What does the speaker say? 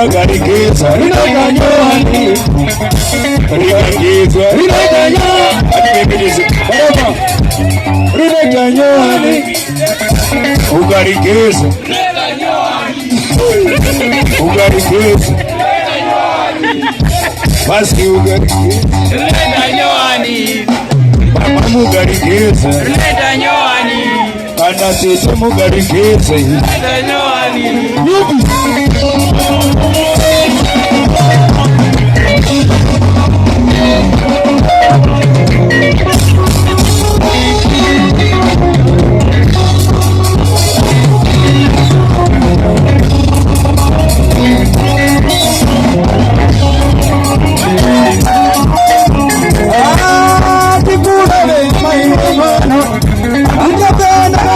Ukarigeza, rinoita nyowani. Ukarigeza, rinoita nyowani. Ukarigeza, ukarigeza. Basi ukarigeza, rinoita nyowani. Mama mukarigeza, rinoita nyowani. Ana sisi mukarigeza, rinoita nyowani.